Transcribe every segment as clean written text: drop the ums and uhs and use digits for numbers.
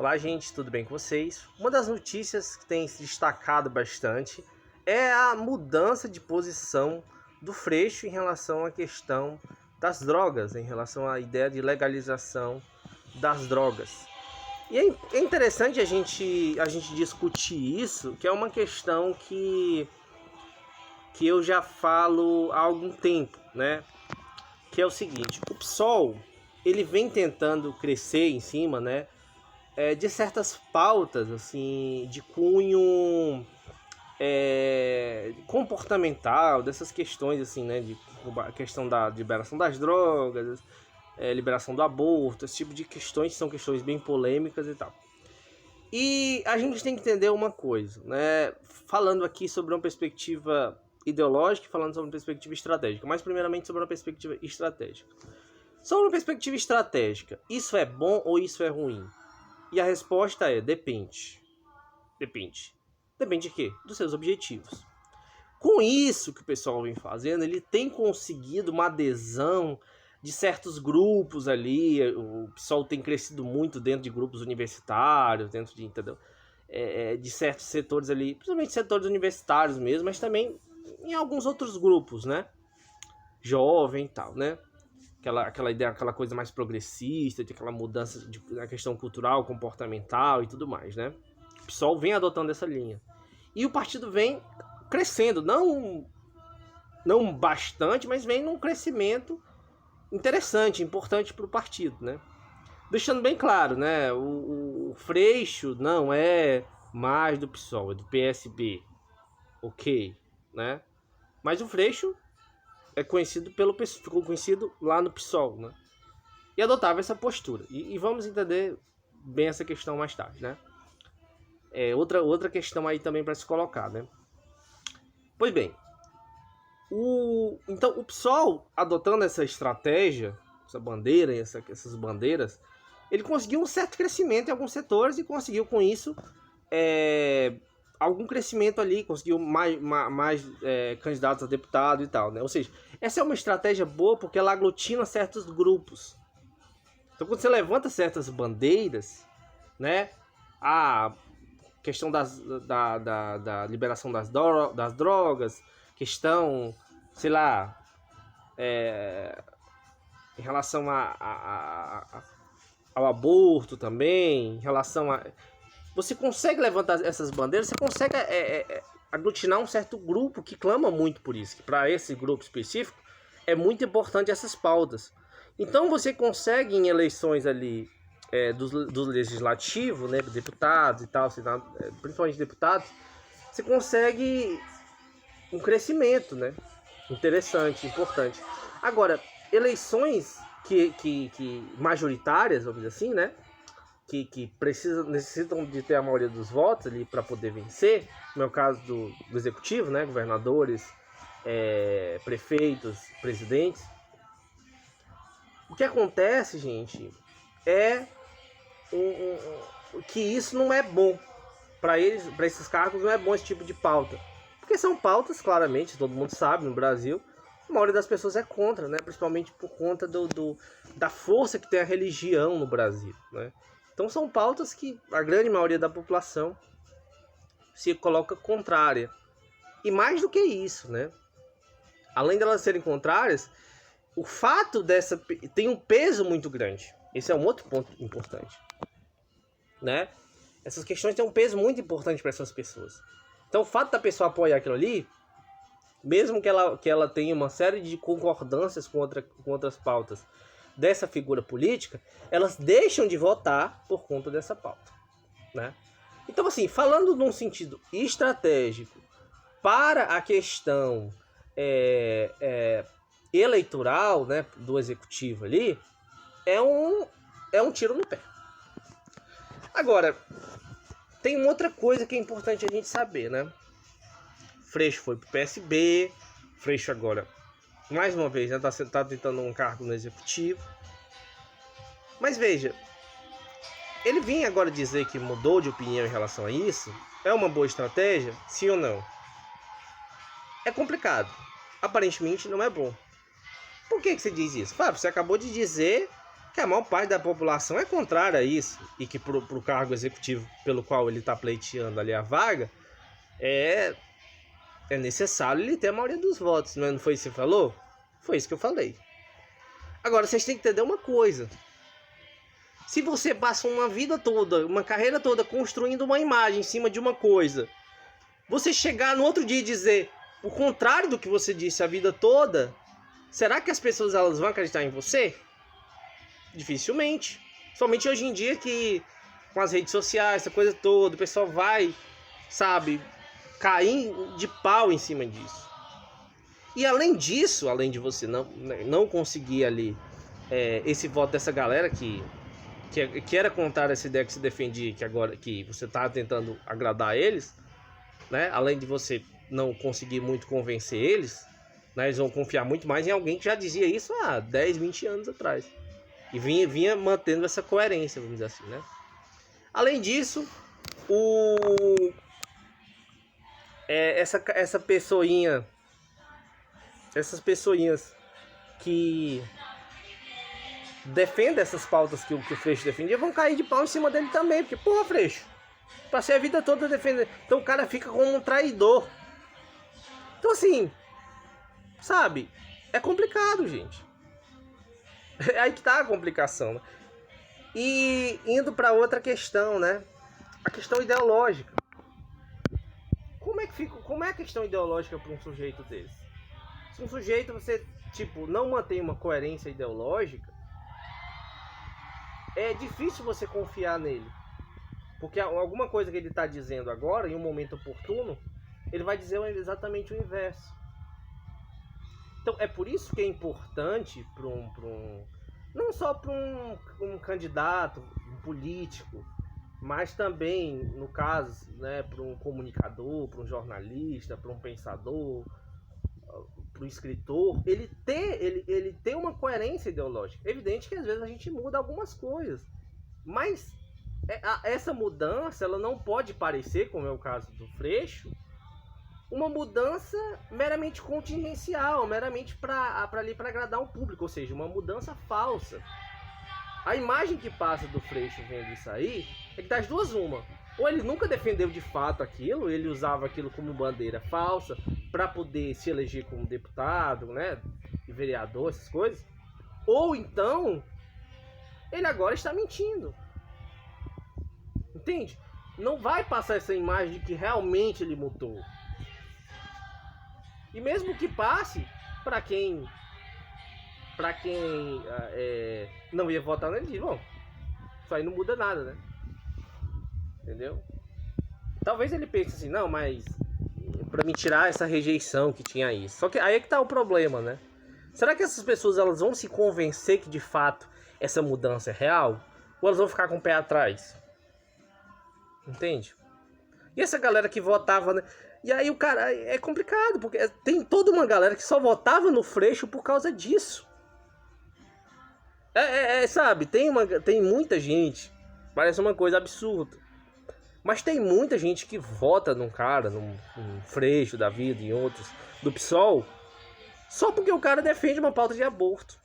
Olá, gente, tudo bem com vocês? Uma das notícias que tem se destacado bastante é a mudança de posição do Freixo em relação à questão das drogas, em relação à ideia de legalização das drogas. E é interessante a gente discutir isso, que é uma questão que eu já falo há algum tempo, né? Que é o seguinte: o PSOL ele vem tentando crescer em cima, né? De certas pautas assim de cunho comportamental, dessas questões assim, né, de a questão da liberação das drogas, liberação do aborto, esse tipo de questões são questões bem polêmicas e tal. E a gente tem que entender uma coisa, né, falando aqui sobre uma perspectiva ideológica e falando sobre uma perspectiva estratégica, mas primeiramente sobre uma perspectiva estratégica. Sobre uma perspectiva estratégica, isso é bom ou isso é ruim? E a resposta é: depende. Depende. Depende de quê? Dos seus objetivos. Com isso que o pessoal vem fazendo, ele tem conseguido uma adesão de certos grupos ali. O pessoal tem crescido muito dentro de grupos universitários, dentro de, entendeu? De certos setores ali, principalmente setores universitários mesmo, mas também em alguns outros grupos, né? Jovem e tal, né? Aquela ideia, aquela coisa mais progressista, de aquela mudança na questão cultural, comportamental e tudo mais, né? O PSOL vem adotando essa linha. E o partido vem crescendo, não bastante, mas vem num crescimento interessante, importante para o partido, né? Deixando bem claro, né? O Freixo não é mais do PSOL, é do PSB, ok, né? Mas o Freixo ficou conhecido lá no PSOL, né? E adotava essa postura. E vamos entender bem essa questão mais tarde, né? Outra questão aí também para se colocar, né? Pois bem, então o PSOL adotando essa estratégia, essa bandeira, essas bandeiras, ele conseguiu um certo crescimento em alguns setores e conseguiu com isso algum crescimento ali, conseguiu mais candidatos a deputado e tal, né? Ou seja, essa é uma estratégia boa porque ela aglutina certos grupos. Então, quando você levanta certas bandeiras, né? A questão da liberação das drogas, questão, sei lá, em relação ao aborto também, em relação a... Você consegue levantar essas bandeiras, você consegue aglutinar um certo grupo que clama muito por isso, que para esse grupo específico é muito importante essas pautas. Então você consegue em eleições ali do legislativo, né, deputados e tal, principalmente deputados, você consegue um crescimento, né, interessante, importante. Agora, eleições que majoritárias, vamos dizer assim, né, que necessitam de ter a maioria dos votos ali para poder vencer, no meu caso do executivo, né, governadores, prefeitos, presidentes. O que acontece, gente, é que isso não é bom para eles, para esses cargos, não é bom esse tipo de pauta, porque são pautas, claramente, todo mundo sabe, no Brasil a maioria das pessoas é contra, né, principalmente por conta da força que tem a religião no Brasil, né. Então são pautas que a grande maioria da população se coloca contrária. E mais do que isso, né? Além delas serem contrárias, o fato dessa tem um peso muito grande. Esse é um outro ponto importante, né? Essas questões têm um peso muito importante para essas pessoas. Então o fato da pessoa apoiar aquilo ali, mesmo que ela tenha uma série de concordâncias com outras pautas dessa figura política, elas deixam de votar por conta dessa pauta, né? Então, assim, falando num sentido estratégico para a questão eleitoral, né, do executivo ali, é um tiro no pé. Agora, tem uma outra coisa que é importante a gente saber, né? Freixo foi pro PSB, Freixo agora, mais uma vez, né, tá tentando um cargo no executivo. Mas veja, ele vinha agora dizer que mudou de opinião em relação a isso. É uma boa estratégia? Sim ou não? É complicado. Aparentemente não é bom. Por que você diz isso? Fábio, você acabou de dizer que a maior parte da população é contrária a isso, e que pro cargo executivo pelo qual ele está pleiteando ali a vaga, é necessário ele ter a maioria dos votos, não foi isso que você falou? Foi isso que eu falei. Agora, vocês têm que entender uma coisa. Se você passa uma vida toda, uma carreira toda construindo uma imagem em cima de uma coisa, você chegar no outro dia e dizer o contrário do que você disse a vida toda, será que as pessoas elas vão acreditar em você? Dificilmente. Somente hoje em dia que com as redes sociais, essa coisa toda, o pessoal vai, sabe, cair de pau em cima disso. E além disso, além de você não conseguir ali esse voto dessa galera que era contrária a essa ideia que se defendia, que agora que você está tentando agradar eles, né? Além de você não conseguir muito convencer eles, né? Eles vão confiar muito mais em alguém que já dizia isso há 10, 20 anos atrás. E vinha mantendo essa coerência, vamos dizer assim, né? Além disso, essas pessoinhas que defendem essas pautas que o Freixo defendia vão cair de pau em cima dele também, porque, porra, Freixo, passei a vida toda defendendo. Então o cara fica como um traidor. Então, assim, sabe, é complicado, gente. É aí que tá a complicação, né? E indo para outra questão, né? A questão ideológica. Como é a questão ideológica para um sujeito desse? Se um sujeito, você, tipo, não mantém uma coerência ideológica, é difícil você confiar nele. Porque alguma coisa que ele está dizendo agora, em um momento oportuno, ele vai dizer exatamente o inverso. Então é por isso que é importante para não só para um candidato, um político, mas também, no caso, né, para um comunicador, para um jornalista, para um pensador, para um escritor, ele ter uma coerência ideológica. É evidente que às vezes a gente muda algumas coisas, mas essa mudança ela não pode parecer, como é o caso do Freixo, uma mudança meramente contingencial, meramente para agradar o público, ou seja, uma mudança falsa. A imagem que passa do Freixo vendo isso aí é que das duas uma. Ou ele nunca defendeu de fato aquilo, ele usava aquilo como bandeira falsa para poder se eleger como deputado, né, e vereador, essas coisas. Ou então ele agora está mentindo. Entende? Não vai passar essa imagem de que realmente ele mudou. E mesmo que passe, para quem não ia votar nele, diz, bom, isso aí não muda nada, né? Entendeu? Talvez ele pense assim, não, mas para me tirar essa rejeição que tinha isso. Só que aí é que tá o problema, né? Será que essas pessoas elas vão se convencer que de fato essa mudança é real? Ou elas vão ficar com o pé atrás? Entende? E essa galera que votava, né? E aí o cara, é complicado, porque tem toda uma galera que só votava no Freixo por causa disso. Sabe, tem muita gente, parece uma coisa absurda, mas tem muita gente que vota num cara, num Freixo da vida, em outros, do PSOL, só porque o cara defende uma pauta de aborto.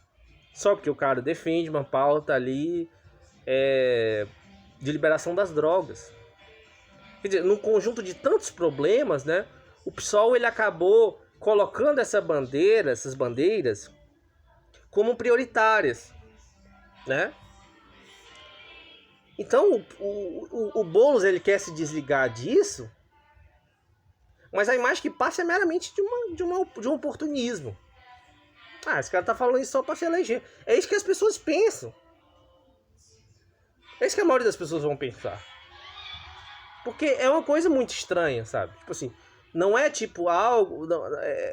Só porque o cara defende uma pauta ali de liberação das drogas. Quer dizer, num conjunto de tantos problemas, né? O PSOL ele acabou colocando essas bandeiras, como prioritárias, né? Então o Boulos ele quer se desligar disso, mas a imagem que passa é meramente de um oportunismo. Esse cara tá falando isso só para se eleger. É isso que as pessoas pensam. É isso que a maioria das pessoas vão pensar. Porque é uma coisa muito estranha, sabe? Tipo assim, não é tipo algo...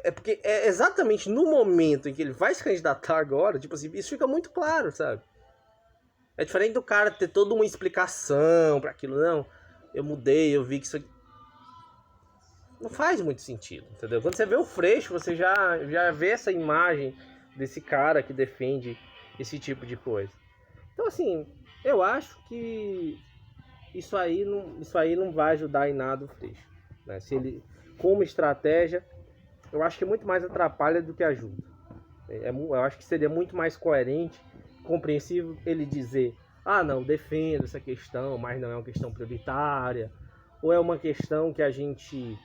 É porque é exatamente no momento em que ele vai se candidatar agora, tipo assim, isso fica muito claro, sabe? É diferente do cara ter toda uma explicação para aquilo. Não, eu mudei, eu vi que isso aqui... Não faz muito sentido, entendeu? Quando você vê o Freixo, você já vê essa imagem desse cara que defende esse tipo de coisa. Então, assim, eu acho que isso aí não vai ajudar em nada o Freixo, né? Se ele, como estratégia, eu acho que muito mais atrapalha do que ajuda. Eu acho que seria muito mais coerente compreensível ele dizer: ah, não, defendo essa questão, mas não é uma questão prioritária, ou é uma questão que a gente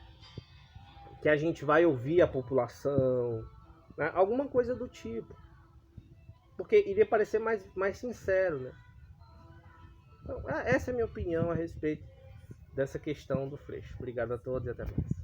vai ouvir a população, né? Alguma coisa do tipo. Porque iria parecer mais sincero, né? Então, essa é a minha opinião a respeito dessa questão do Freixo. Obrigado a todos e até mais.